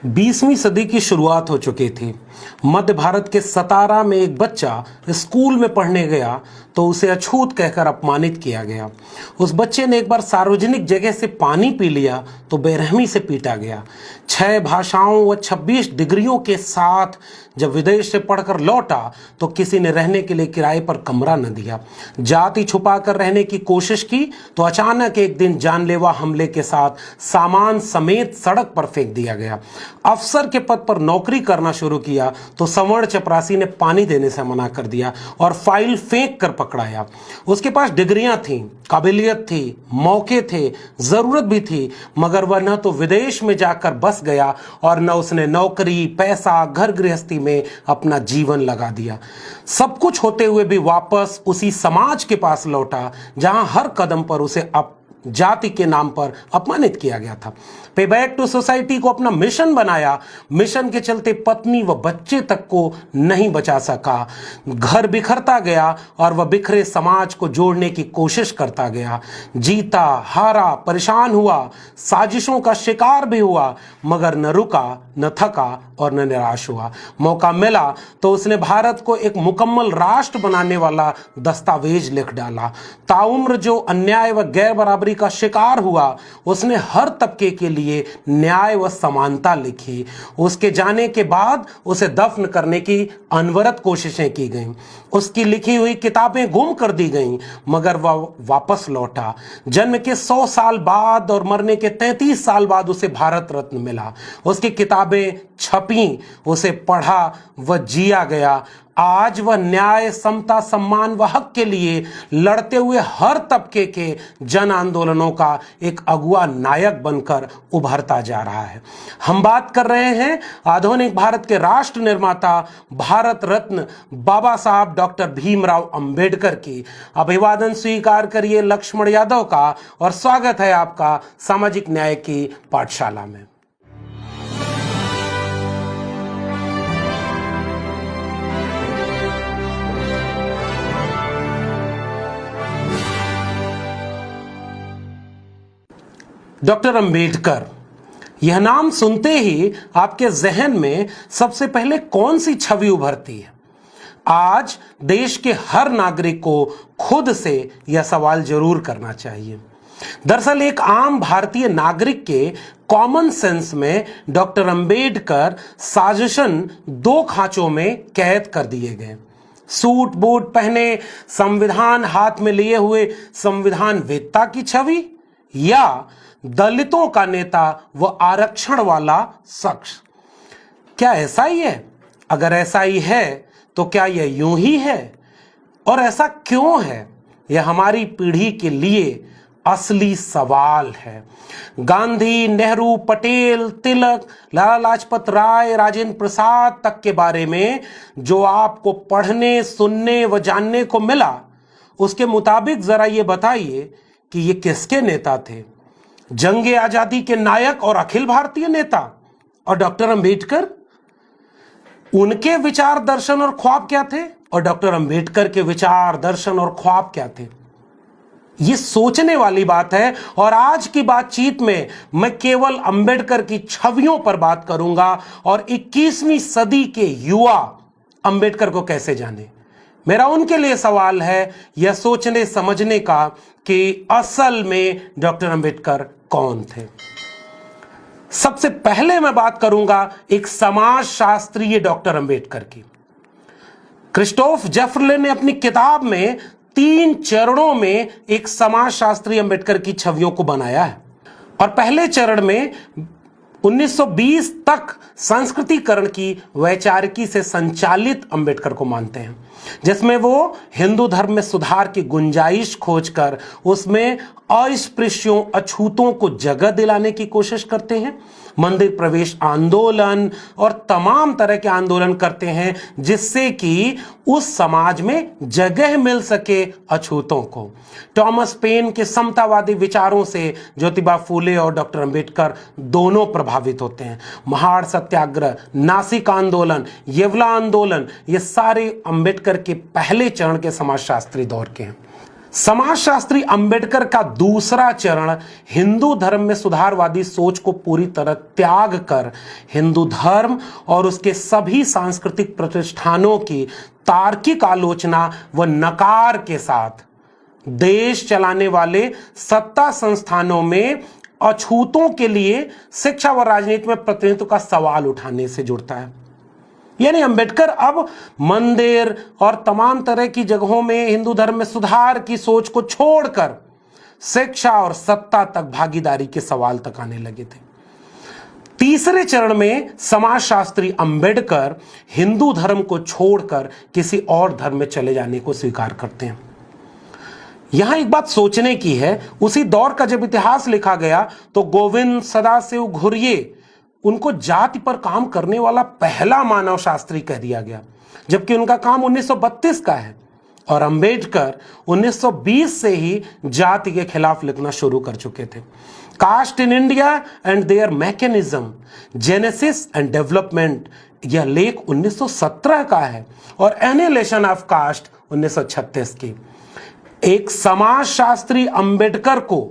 20वीं सदी की शुरुआत हो चुकी थी। मध्य भारत के सतारा में एक बच्चा स्कूल में पढ़ने गया तो उसे अछूत कहकर अपमानित किया गया। उस बच्चे ने एक बार सार्वजनिक जगह से पानी पी लिया तो बेरहमी से पीटा गया। 6 भाषाओं व 26 डिग्रियों के साथ जब विदेश से पढ़कर लौटा तो किसी ने रहने के लिए किराए पर कमरा न दिया। जाति छुपाकर रहने की कोशिश की तो अचानक एक दिन जानलेवा हमले के साथ सामान समेत सड़क पर फेंक दिया गया। अफसर के पद पर नौकरी करना शुरू किया तो संवर्ण चपरासी ने पानी देने से मना कर दिया और फाइल फेंक कर पकड़ाया। उसके पास डिग्रियां थीं, काबिलियत थी, मौके थे, जरूरत भी थी, मगर वह न तो विदेश में जाकर बस गया और न उसने नौकरी, पैसा, घर गृहस्थी में अपना जीवन लगा दिया। सब कुछ होते हुए भी वापस उसी समाज के पास लौटा जहां हर कदम पर उसे जाति के नाम पर अपमानित किया गया था। पे बैक टू सोसाइटी को अपना मिशन बनाया। मिशन के चलते पत्नी व बच्चे तक को नहीं बचा सका। घर बिखरता गया और वह बिखरे समाज को जोड़ने की कोशिश करता गया। जीता, हारा, परेशान हुआ, साजिशों का शिकार भी हुआ, मगर न रुका, न थका और न निराश हुआ। मौका मिला तो उसने भारत को एक मुकम्मल राष्ट्र बनाने वाला दस्तावेज लिख डाला। ताउम्र जो अन्याय व गैर बराबरी का शिकार हुआ, उसने हर तबके के लिए न्याय व समानता लिखी। उसके जाने के बाद उसे दफन करने की अनवरत कोशिशें की गईं। उसकी लिखी हुई किताबें गुम कर दी गईं, मगर वह वापस लौटा। जन्म के 100 साल बाद और मरने के 33 साल बाद उसे भारत रत्न मिला। उसकी किताबें छपीं, उसे पढ़ा व जिया गया। आज वह न्याय, समता, सम्मान व हक के लिए लड़ते हुए हर तबके के जन आंदोलनों का एक अगुआ नायक बनकर उभरता जा रहा है। हम बात कर रहे हैं आधुनिक भारत के राष्ट्र निर्माता, भारत रत्न बाबा साहब डॉक्टर भीमराव अंबेडकर की। अभिवादन स्वीकार करिए लक्ष्मण यादव का और स्वागत है आपका सामाजिक न्याय की पाठशाला में। डॉक्टर अंबेडकर, यह नाम सुनते ही आपके जहन में सबसे पहले कौन सी छवि उभरती है? आज देश के हर नागरिक को खुद से यह सवाल जरूर करना चाहिए। दरअसल एक आम भारतीय नागरिक के कॉमन सेंस में डॉक्टर अंबेडकर साजिशन 2 खांचों में कैद कर दिए गए। सूट बूट पहने, संविधान हाथ में लिए हुए संविधान वेत्ता की छवि, या दलितों का नेता व आरक्षण वाला शख्स? क्या ऐसा ही है? अगर ऐसा ही है तो क्या यह यूं ही है? और ऐसा क्यों है? यह हमारी पीढ़ी के लिए असली सवाल है। गांधी, नेहरू, पटेल, तिलक, लाला लाजपत राय, राजेंद्र प्रसाद तक के बारे में जो आपको पढ़ने, सुनने व जानने को मिला, उसके मुताबिक जरा ये बताइए कि ये किसके नेता थे? जंगे आजादी के नायक और अखिल भारतीय नेता। और डॉक्टर अंबेडकर, उनके विचार, दर्शन और ख्वाब क्या थे? और डॉक्टर अंबेडकर के विचार, दर्शन और ख्वाब क्या थे? ये सोचने वाली बात है। और आज की बातचीत में मैं केवल अंबेडकर की छवियों पर बात करूंगा और 21वीं सदी के युवा अंबेडकर को कैसे जाने। मेरा उनके लिए सवाल है यह सोचने समझने का कि असल में डॉक्टर अंबेडकर कौन थे। सबसे पहले मैं बात करूंगा एक समाज शास्त्रीय डॉक्टर अंबेडकर की। क्रिस्टोफ जेफरले ने अपनी किताब में 3 चरणों में एक समाज शास्त्री अंबेडकर की छवियों को बनाया है। और पहले चरण में 1920 तक संस्कृतिकरण की वैचारिकी से संचालित अंबेडकर को मानते हैं, जिसमें वो हिंदू धर्म में सुधार की गुंजाइश खोजकर उसमें अस्पृश्यों, अछूतों को जगह दिलाने की कोशिश करते हैं। मंदिर प्रवेश आंदोलन और तमाम तरह के आंदोलन करते हैं जिससे कि उस समाज में जगह मिल सके अछूतों को। टॉमस पेन के समतावादी विचारों से ज्योतिबा फूले और डॉक्टर अंबेडकर दोनों प्रभावित होते हैं। महाड़ सत्याग्रह, नासिक आंदोलन, येवला आंदोलन, ये सारे अंबेडकर के पहले चरण के समाजशास्त्री दौर के हैं। समाजशास्त्री अंबेडकर का दूसरा चरण हिंदू धर्म में सुधारवादी सोच को पूरी तरह त्याग कर हिंदू धर्म और उसके सभी सांस्कृतिक प्रतिष्ठानों की तार्किक आलोचना व नकार के साथ देश चलाने वाले सत्ता संस्थानों में अछूतों के लिए शिक्षा व राजनीति में प्रतिनिधित्व का सवाल उठाने से जुड़ता है। यानी अंबेडकर अब मंदिर और तमाम तरह की जगहों में हिंदू धर्म में सुधार की सोच को छोड़कर शिक्षा और सत्ता तक भागीदारी के सवाल तक आने लगे थे। तीसरे चरण में समाजशास्त्री अंबेडकर हिंदू धर्म को छोड़कर किसी और धर्म में चले जाने को स्वीकार करते हैं। यहां एक बात सोचने की है, उसी दौर का जब इतिहास लिखा गया तो गोविंद सदाशिव घुर्ये उनको जाति पर काम करने वाला पहला मानव शास्त्री कह दिया गया, जबकि उनका काम 1932 का है और अंबेडकर 1920 से ही जाति के खिलाफ लिखना शुरू कर चुके थे। Caste in India and their mechanism, genesis and development, यह लेख 1917 का है और एनिहिलेशन ऑफ कास्ट 1936 की। एक समाजशास्त्री अंबेडकर को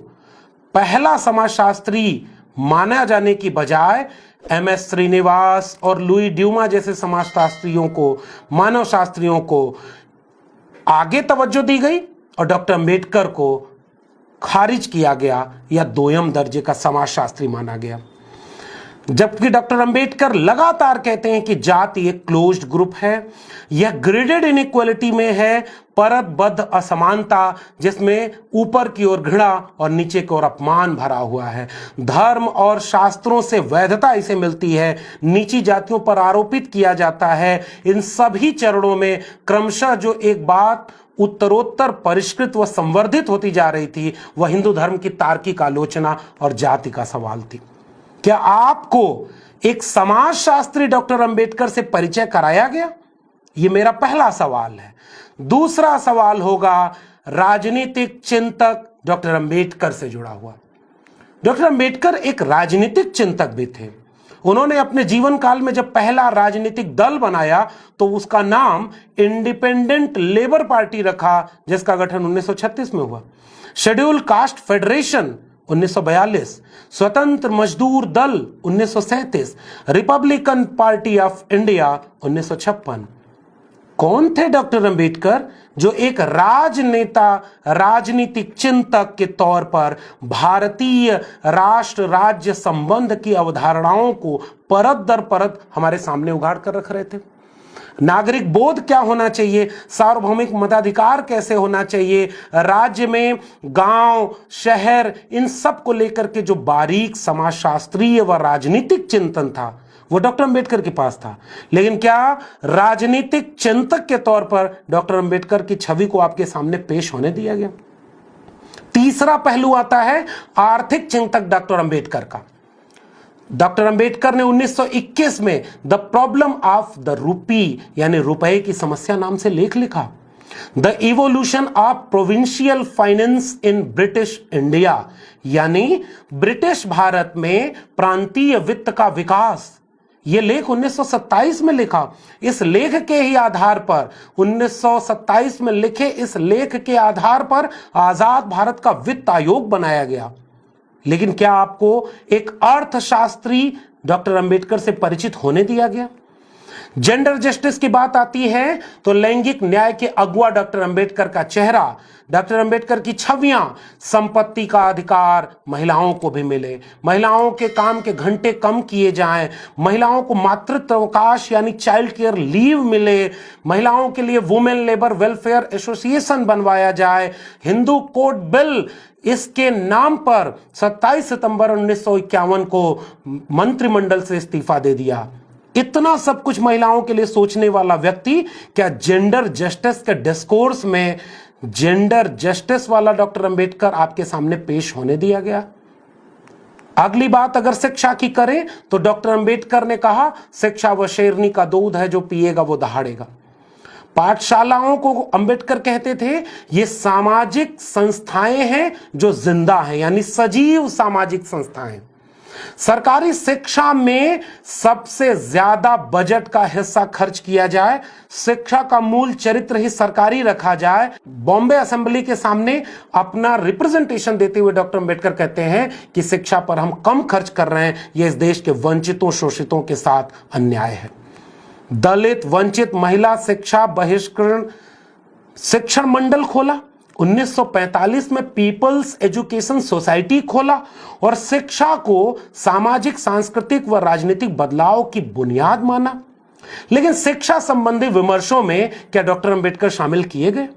पहला समाजशास्त्री माना जाने की बजाय एमएस श्रीनिवास और लुई ड्यूमा जैसे समाजशास्त्रियों को, मानव शास्त्रियों को आगे तवज्जो दी गई और डॉक्टर अंबेडकर को खारिज किया गया या दोयम दर्जे का समाजशास्त्री माना गया। जबकि डॉक्टर अंबेडकर लगातार कहते हैं कि जाति एक क्लोज्ड ग्रुप है, यह ग्रेडेड इनइक्वालिटी में है, परतबद्ध असमानता जिसमें ऊपर की ओर घृणा और नीचे की ओर अपमान भरा हुआ है। धर्म और शास्त्रों से वैधता इसे मिलती है, नीची जातियों पर आरोपित किया जाता है। इन सभी चरणों में क्रमशः जो एक बात उत्तरोत्तर परिष्कृत व संवर्धित होती जा रही थी वह हिंदू धर्म की तार्किक आलोचना और जाति का सवाल थी। क्या आपको एक समाजशास्त्री डॉक्टर अंबेडकर से परिचय कराया गया? यह मेरा पहला सवाल है। दूसरा सवाल होगा राजनीतिक चिंतक डॉक्टर अंबेडकर से जुड़ा हुआ। डॉक्टर अंबेडकर एक राजनीतिक चिंतक भी थे। उन्होंने अपने जीवन काल में जब पहला राजनीतिक दल बनाया तो उसका नाम इंडिपेंडेंट लेबर पार्टी रखा, जिसका गठन 1936 में हुआ। शेड्यूल कास्ट फेडरेशन 1942, स्वतंत्र मजदूर दल 1937, रिपब्लिकन पार्टी ऑफ इंडिया 1956। कौन थे डॉक्टर अंबेडकर जो एक राजनेता, राजनीतिक चिंतक के तौर पर भारतीय राष्ट्र राज्य संबंध की अवधारणाओं को परत दर परत हमारे सामने उगाड़ कर रख रहे थे? नागरिक बोध क्या होना चाहिए, सार्वभौमिक मताधिकार कैसे होना चाहिए, राज्य में गांव, शहर, इन सब को लेकर के जो बारीक समाजशास्त्रीय व राजनीतिक चिंतन था वो डॉक्टर अंबेडकर के पास था। लेकिन क्या राजनीतिक चिंतक के तौर पर डॉक्टर अंबेडकर की छवि को आपके सामने पेश होने दिया गया? तीसरा पहलू आता है आर्थिक चिंतक डॉक्टर अंबेडकर का। डॉक्टर अंबेडकर ने 1921 में the problem of the rupee यानी रुपए की समस्या नाम से लेख लिखा। The evolution of provincial finance in British India, यानी ब्रिटिश भारत में प्रांतीय वित्त का विकास, यह लेख 1927 में लिखा। इस लेख के ही आधार पर 1927 में लिखे इस लेख के आधार पर आजाद भारत का वित्त आयोग बनाया गया। लेकिन क्या आपको एक अर्थशास्त्री डॉक्टर अंबेडकर से परिचित होने दिया गया? जेंडर जस्टिस की बात आती है तो लैंगिक न्याय के अगुआ डॉक्टर अंबेडकर का चेहरा, डॉक्टर अंबेडकर की छवियां, संपत्ति का अधिकार महिलाओं को भी मिले, महिलाओं के काम के घंटे कम किए जाएं, महिलाओं को मातृत्व अवकाश यानी चाइल्ड केयर लीव मिले, महिलाओं के लिए वुमेन लेबर वेलफेयर एसोसिएशन बनवाया जाए, हिंदू कोड बिल, इसके नाम पर 27 सितंबर 1951 को मंत्रिमंडल से इस्तीफा दे दिया। इतना सब कुछ महिलाओं के लिए सोचने वाला व्यक्ति क्या जेंडर जस्टिस के डिस्कोर्स में जेंडर जस्टिस वाला डॉक्टर अंबेडकर आपके सामने पेश होने दिया गया? अगली बात अगर शिक्षा की करें तो डॉक्टर अंबेडकर ने कहा शिक्षा वो शेरनी का दूध है, जो पिएगा वो दहाड़ेगा। पाठशालाओं को अंबेडकर कहते थे ये सामाजिक संस्थाएं हैं जो जिंदा हैं, यानी सजीव सामाजिक संस्थाएं। सरकारी शिक्षा में सबसे ज्यादा बजट का हिस्सा खर्च किया जाए, शिक्षा का मूल चरित्र ही सरकारी रखा जाए। बॉम्बे असेंबली के सामने अपना रिप्रेजेंटेशन देते हुए डॉक्टर अंबेडकर कहते हैं कि शिक्षा पर हम कम खर्च कर रहे हैं, यह इस देश के वंचितों शोषितों के साथ अन्याय है। दलित, वंचित, महिला शिक्षा बहिष्करण शिक्षण मंडल खोला, 1945 में पीपल्स एजुकेशन सोसाइटी खोला और शिक्षा को सामाजिक, सांस्कृतिक व राजनीतिक बदलाव की बुनियाद माना। लेकिन शिक्षा संबंधी विमर्शों में क्या डॉक्टर अंबेडकर शामिल किए गए?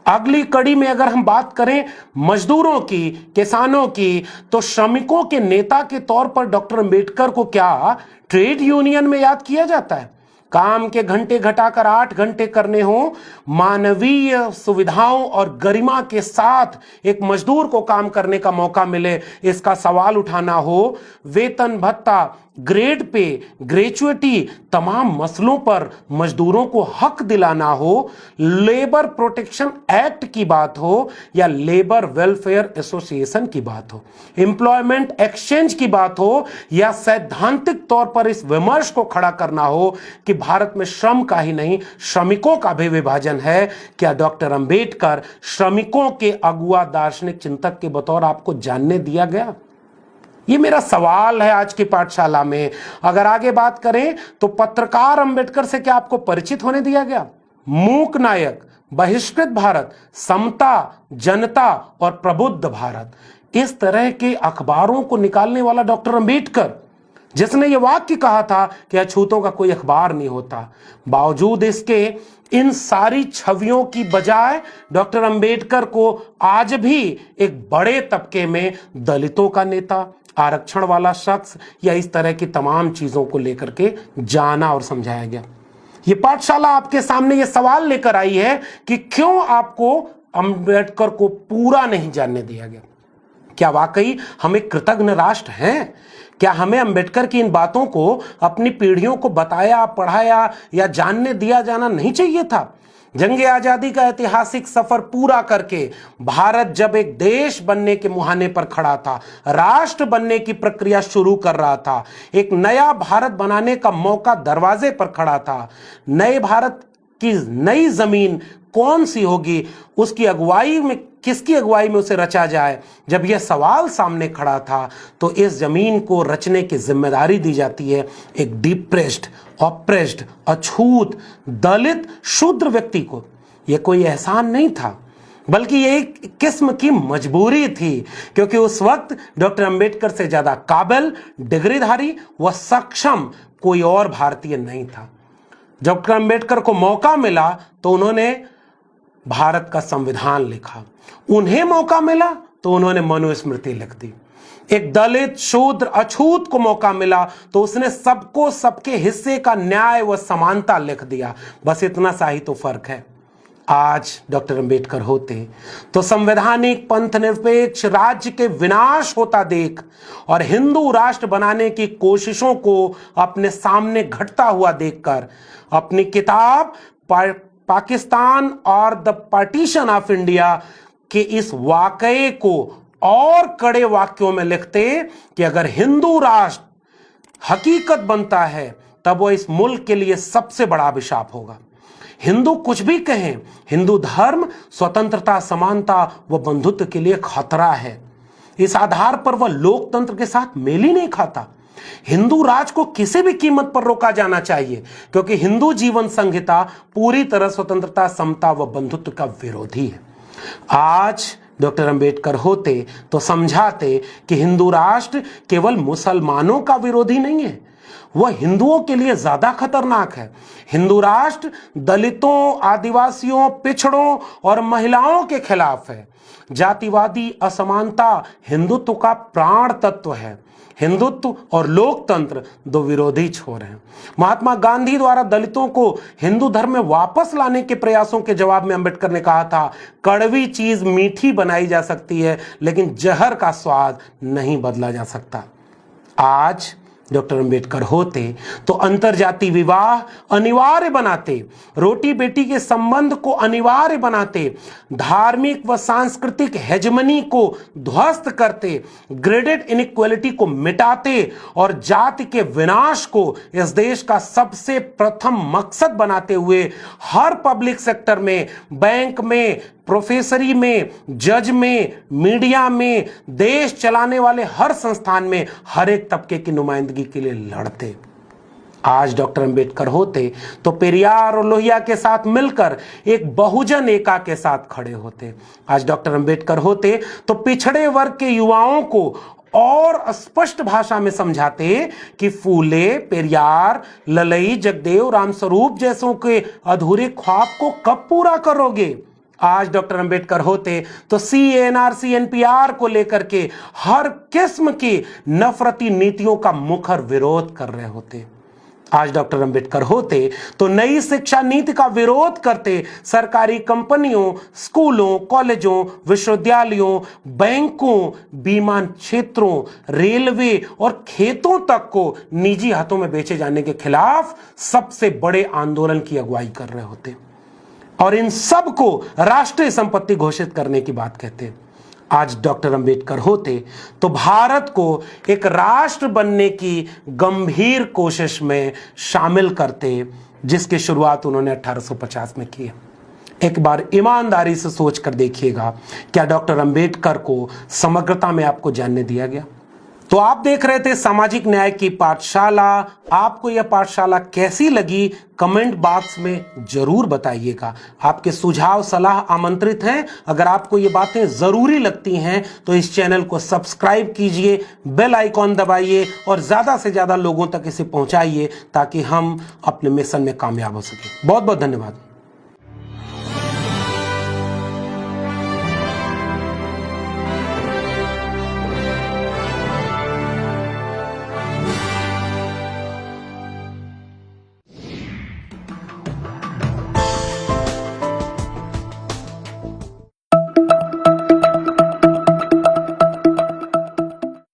अगली कड़ी में अगर हम बात करें मजदूरों की, किसानों की, तो श्रमिकों के नेता के तौर पर डॉक्टर अंबेडकर को क्या ट्रेड यूनियन में याद किया जाता है? काम के घंटे घटाकर 8 घंटे करने हो, मानवीय सुविधाओं और गरिमा के साथ एक मजदूर को काम करने का मौका मिले, इसका सवाल उठाना हो, वेतन भत्ता, ग्रेड पे, ग्रेचुइटी, तमाम मसलों पर मजदूरों को हक दिलाना हो, लेबर प्रोटेक्शन एक्ट की बात हो या लेबर वेलफेयर एसोसिएशन की बात हो, एम्प्लॉयमेंट एक्सचेंज की बात हो या सैद्धांतिक तौर पर इस विमर्श को खड़ा करना हो कि भारत में श्रम का ही नहीं श्रमिकों का भी विभाजन है, क्या डॉक्टर अंबेडकर श्रमिकों के अगुआ दार्शनिक चिंतक के बतौर आपको जानने दिया गया? ये मेरा सवाल है आज की पाठशाला में। अगर आगे बात करें तो पत्रकार अंबेडकर से क्या आपको परिचित होने दिया गया? मूक नायक, बहिष्कृत भारत, समता, जनता और प्रबुद्ध भारत, इस तरह के अखबारों को निकालने वाला डॉक्टर अंबेडकर, जिसने ये वाक्य कहा था कि अछूतों का कोई अखबार नहीं होता, बावजूद इसके इन सारी छवियों की बजाय डॉक्टर अंबेडकर को आज भी एक बड़े तबके में दलितों का नेता, आरक्षण वाला शख्स या इस तरह की तमाम चीजों को लेकर के जाना और समझाया गया। ये पाठशाला आपके सामने ये सवाल लेकर आई है कि क्यों आपको अंबेडकर को पूरा नहीं जानने दिया गया? क्या वाकई हम एक कृतज्ञ राष्ट्र हैं? क्या हमें अंबेडकर की इन बातों को अपनी पीढ़ियों को बताया, पढ़ाया या जानने दिया जाना नहीं चाहिए था? जंग आजादी का ऐतिहासिक सफर पूरा करके भारत जब एक देश बनने के मुहाने पर खड़ा था, राष्ट्र बनने की प्रक्रिया शुरू कर रहा था, एक नया भारत बनाने का मौका दरवाजे पर खड़ा था, नए भारत की नई जमीन कौन सी होगी, उसकी अगुवाई में, किसकी अगुवाई में उसे रचा जाए, जब यह सवाल सामने खड़ा था तो इस जमीन को रचने की जिम्मेदारी दी जाती है एक डिप्रेस्ड, ऑप्रेस्ड, अछूत, दलित, शूद्र व्यक्ति को। यह कोई एहसान नहीं था, बल्कि यह एक किस्म की मजबूरी थी, क्योंकि उस वक्त डॉक्टर अंबेडकर से ज्यादा काबिल, डिग्रीधारी व सक्षम कोई और भारतीय नहीं था। डॉक्टर अंबेडकर को मौका मिला तो उन्होंने भारत का संविधान लिखा, उन्हें मौका मिला तो उन्होंने मनुस्मृति लिख दी। एक दलित, शूद्र, अछूत को मौका मिला तो उसने सबको सबके हिस्से का न्याय व समानता लिख दिया। बस इतना सा ही तो फर्क है। आज डॉक्टर अंबेडकर होते तो संवैधानिक, पंथ निरपेक्ष राज्य के विनाश होता देख और हिंदू राष्ट्र बनाने की कोशिशों को अपने सामने घटता हुआ देखकर अपनी किताब पाकिस्तान और द पार्टीशन ऑफ इंडिया के इस वाकये को और कड़े वाक्यों में लिखते कि अगर हिंदू राष्ट्र हकीकत बनता है तब वो इस मुल्क के लिए सबसे बड़ा अभिशाप होगा। हिंदू कुछ भी कहें, हिंदू धर्म स्वतंत्रता, समानता व बंधुत्व के लिए खतरा है। इस आधार पर वह लोकतंत्र के साथ मेल ही नहीं खाता। हिंदू राज को किसी भी कीमत पर रोका जाना चाहिए, क्योंकि हिंदू जीवन संहिता पूरी तरह स्वतंत्रता, समता व बंधुत्व का विरोधी है। आज डॉक्टर अंबेडकर होते तो समझाते कि हिंदू राष्ट्र केवल मुसलमानों का विरोधी नहीं है, वह हिंदुओं के लिए ज्यादा खतरनाक है। हिंदू राष्ट्र दलितों, आदिवासियों, पिछड़ों और महिलाओं के खिलाफ है। जातिवादी असमानता हिंदुत्व का प्राण तत्व है। हिंदुत्व और लोकतंत्र दो विरोधी छोर हैं। महात्मा गांधी द्वारा दलितों को हिंदू धर्म में वापस लाने के प्रयासों के जवाब में अंबेडकर ने कहा था, कड़वी चीज मीठी बनाई जा सकती है, लेकिन जहर का स्वाद नहीं बदला जा सकता। आज डॉक्टर अंबेडकर होते तो अंतरजातीय विवाह अनिवार्य बनाते, रोटी बेटी के संबंध को अनिवार्य बनाते, धार्मिक व सांस्कृतिक हेजमनी को ध्वस्त करते, ग्रेडेड इनइक्वालिटी को मिटाते और जाति के विनाश को इस देश का सबसे प्रथम मकसद बनाते हुए हर पब्लिक सेक्टर में, बैंक में, प्रोफेसरी में, जज में, मीडिया में, देश चलाने वाले हर संस्थान में हर एक तबके की नुमाइंदगी के लिए लड़ते। आज डॉक्टर अंबेडकर होते तो पेरियार और लोहिया के साथ मिलकर एक बहुजन एका के साथ खड़े होते। आज डॉक्टर अंबेडकर होते तो पिछड़े वर्ग के युवाओं को और स्पष्ट भाषा में समझाते कि फूले, पेरियार, ललई, जगदेव, रामस्वरूप जैसों के अधूरे ख्वाब को कब पूरा करोगे। आज डॉक्टर अंबेडकर होते तो CNRC NPR को लेकर के हर किस्म की नफरती नीतियों का मुखर विरोध कर रहे होते। आज डॉक्टर अंबेडकर होते तो नई शिक्षा नीति का विरोध करते, सरकारी कंपनियों, स्कूलों, कॉलेजों, विश्वविद्यालयों, बैंकों, बीमा क्षेत्रों, रेलवे और खेतों तक को निजी हाथों में बेचे जाने के खिलाफ सबसे बड़े आंदोलन की अगुवाई कर रहे होते और इन सब को राष्ट्रीय संपत्ति घोषित करने की बात कहते। आज डॉक्टर अंबेडकर होते तो भारत को एक राष्ट्र बनने की गंभीर कोशिश में शामिल करते, जिसकी शुरुआत उन्होंने 1850 में की। एक बार ईमानदारी से सोच कर देखिएगा, क्या डॉक्टर अंबेडकर को समग्रता में आपको जानने दिया गया? तो आप देख रहे थे सामाजिक न्याय की पाठशाला। आपको यह पाठशाला कैसी लगी कमेंट बॉक्स में जरूर बताइएगा। आपके सुझाव सलाह आमंत्रित हैं। अगर आपको ये बातें जरूरी लगती हैं तो इस चैनल को सब्सक्राइब कीजिए, बेल आइकॉन दबाइए और ज्यादा से ज्यादा लोगों तक इसे पहुंचाइए ताकि हम अपने मिशन में कामयाब हो सके। बहुत बहुत धन्यवाद।